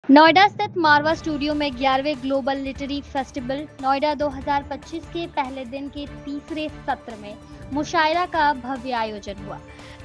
नोएडा स्थित मारवा स्टूडियो में 11वें global literary festival Noida 2025 के पहले दिन के तीसरे सत्र में मुशायरा का भव्य आयोजन हुआ।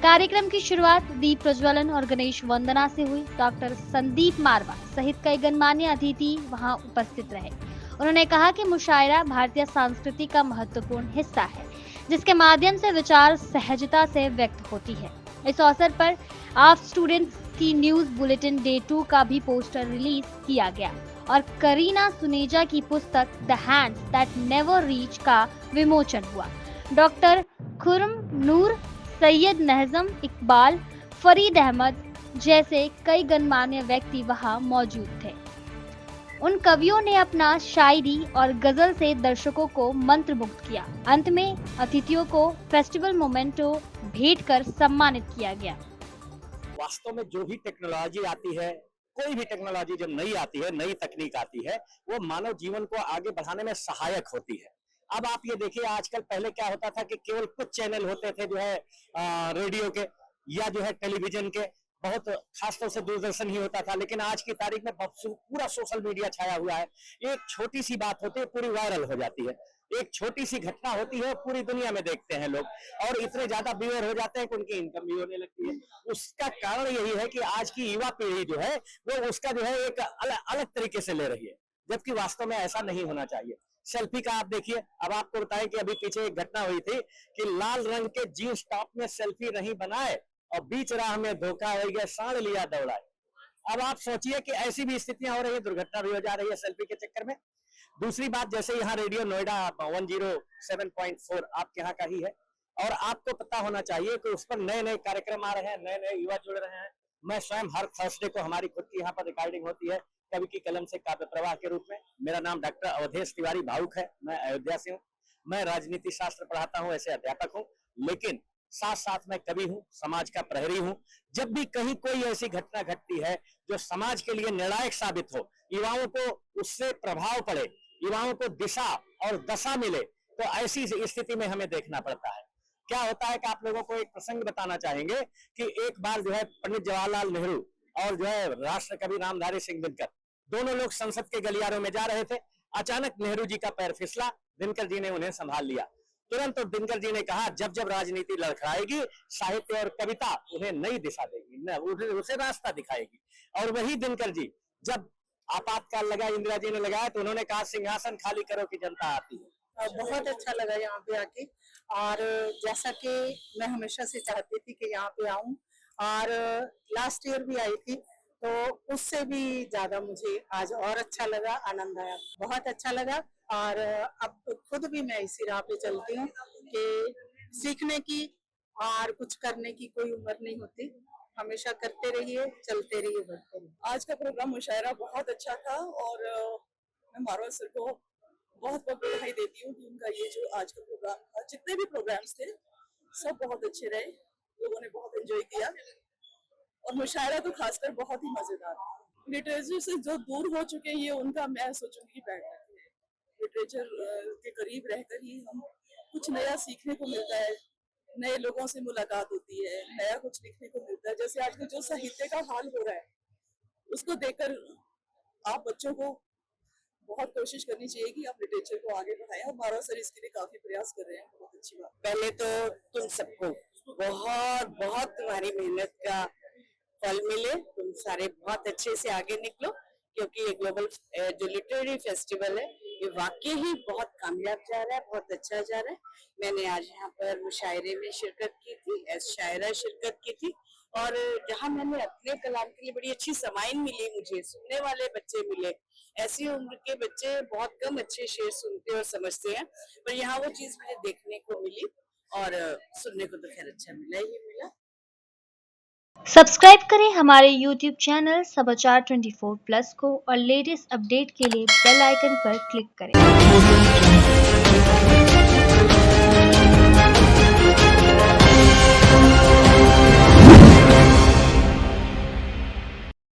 कार्यक्रम की शुरुआत दीप प्रज्वलन और गणेश वंदना से हुई। डॉक्टर संदीप मारवा सहित कई गणमान्य अतिथि वहां उपस्थित रहे। उन्होंने कहा कि मुशायरा भारतीय संस्कृति का महत्वपूर्ण हिस्सा है, जिसके माध्यम से विचार सहजता से व्यक्त होती है। इस अवसर पर आप स्टूडेंट्स की न्यूज बुलेटिन डे 2 का भी पोस्टर रिलीज किया गया और करीना सुनेजा की पुस्तक the hands that never reach का विमोचन हुआ। डॉक्टर खुर्रम नूर, सैयद नहजम इकबाल, फरीद अहमद जैसे कई गणमान्य व्यक्ति वहां मौजूद थे। उन कवियों ने अपना शायरी और गजल से दर्शकों को मंत्रमुग्ध किया। अंत में अतिथियों को फेस्टिवल मोमेंटो भेंट कर सम्मानित किया गया। वास्तव में जो भी टेक्नोलॉजी आती है, कोई भी टेक्नोलॉजी जब नई आती है, नई तकनीक आती है, वो मानव जीवन को आगे बढ़ाने में सहायक होती है। अब आप ये देखिए, आजकल पहले क्या होता था कि केवल कुछ चैनल होते थे जो है रेडियो के या जो है टेलीविजन के, बहुत खासतौर से दूरदर्शन ही होता था। लेकिन आज की तारीख में पूरा सोशल मीडिया छाया हुआ है। एक छोटी सी बात होती है, पूरी वायरल हो जाती है। एक छोटी सी घटना होती है, पूरी दुनिया में देखते हैं लोग, और इतने ज्यादा व्यूअर हो जाते हैं कि उनकी इनकम भी होने लगती है। उसका कारण यही है कि आज की युवा पीढ़ी जो है वो उसका जो है एक अलग तरीके से ले रही है, जबकि वास्तव में ऐसा नहीं होना चाहिए। सेल्फी का आप देखिए, अब आपको बताएं कि अभी पीछे एक घटना हुई थी कि लाल रंग के जींस टॉप में सेल्फी नहीं बनाए और बीच राह में धोखा हो गया, सांड लिया दौड़ाए। अब आप सोचिए कि ऐसी भी स्थितियां हो रही है, दुर्घटना भी हो जा रही है सेल्फी के चक्कर में। दूसरी बात, जैसे यहाँ रेडियो नोएडा 107.4 आपके यहाँ का ही है, और आपको पता होना चाहिए कि उस पर नए नए कार्यक्रम आ रहे हैं, नए नए युवा जुड़ रहे हैं। मैं स्वयं हर थर्सडे को हमारी खुद की यहाँ पर रिकॉर्डिंग होती है, कवि की कलम से काव्य प्रवाह के रूप में। मेरा नाम डॉक्टर अवधेश तिवारी भावुक है, मैं अयोध्या से हूँ। मैं राजनीति शास्त्र पढ़ाता हूँ, ऐसे अध्यापक हूँ, लेकिन साथ साथ मैं कवि हूँ, समाज का प्रहरी हूँ। जब भी कहीं कोई ऐसी घटना घटती है जो समाज के लिए निर्णायक साबित हो, युवाओं को उससे प्रभाव पड़े, युवाओं को दिशा और दशा मिले, तो ऐसी स्थिति में हमें देखना पड़ता है। क्या होता है कि आप लोगों को एक प्रसंग बताना चाहेंगे कि एक बार जो है पंडित जवाहरलाल नेहरू और जो है राष्ट्र कवि रामधारी सिंह दिनकर, दोनों लोग संसद के गलियारों में जा रहे थे। अचानक नेहरू जी का पैर फिसला, दिनकर जी ने उन्हें संभाल लिया। तुरंत दिनकर जी ने कहा, जब जब राजनीति लड़खड़ाएगी, साहित्य और कविता उन्हें नई दिशा देगी, उसे रास्ता दिखाएगी। और वही दिनकर जी, जब आपातकाल लगा, इंदिरा जी ने लगाया, तो उन्होंने कहा सिंहासन खाली करो कि जनता आती है। बहुत अच्छा लगा यहाँ पे आके, और जैसा कि मैं हमेशा से चाहती थी कि यहाँ पे आऊं, और लास्ट ईयर भी आई थी, तो उससे भी ज्यादा मुझे आज और अच्छा लगा, आनंद आया, बहुत अच्छा लगा। और अब खुद भी मैं इसी राह पे चलती हूँ कि सीखने की और कुछ करने की कोई उम्र नहीं होती, हमेशा करते रहिए, चलते रहिए, बढ़ते रहिए। आज का प्रोग्राम मुशायरा बहुत अच्छा था, और मैं मारवा सर को बहुत बहुत बधाई देती हूँ कि उनका ये जो आज का प्रोग्राम था, जितने भी प्रोग्राम्स थे सब बहुत अच्छे रहे, लोगों ने बहुत एंजॉय किया, और मुशायरा तो खासकर बहुत ही मजेदार था। लिटरेचर से जो दूर हो चुके हैं, ये उनका मैं सोचूंगी बैड है। लिटरेचर के करीब रहकर ही हम कुछ नया सीखने को मिलता है, नए लोगों से मुलाकात होती है, नया कुछ लिखने को मिलता है। जैसे आजकल जो साहित्य का हाल हो रहा है, उसको देखकर आप बच्चों को बहुत कोशिश करनी चाहिए कि आप लिटरेचर को आगे बढ़ाएं, और मारवा सर इसके लिए काफी प्रयास कर रहे हैं, बहुत अच्छी बात। पहले तो तुम सबको बहुत बहुत तुम्हारी मेहनत का फल मिले, तुम सारे बहुत अच्छे से आगे निकलो, क्योंकि ये ग्लोबल जो लिटरेरी फेस्टिवल है, ये वाकई ही बहुत कामयाब जा रहा है, बहुत अच्छा जा रहा है। मैंने आज यहाँ पर मुशायरे में शिरकत की थी, एज शायरा शिरकत की थी, और जहाँ मैंने अपने कलाम के लिए बड़ी अच्छी समाइन मिली, मुझे सुनने वाले बच्चे मिले। ऐसी उम्र के बच्चे बहुत कम अच्छे शेर सुनते और समझते हैं, पर यहाँ वो चीज मुझे देखने को मिली, और सुनने को तो खैर अच्छा मिला ही मिला। सब्सक्राइब करें हमारे YouTube चैनल समाचार 24+ को और लेटेस्ट अपडेट के लिए बेल आइकन पर क्लिक करें।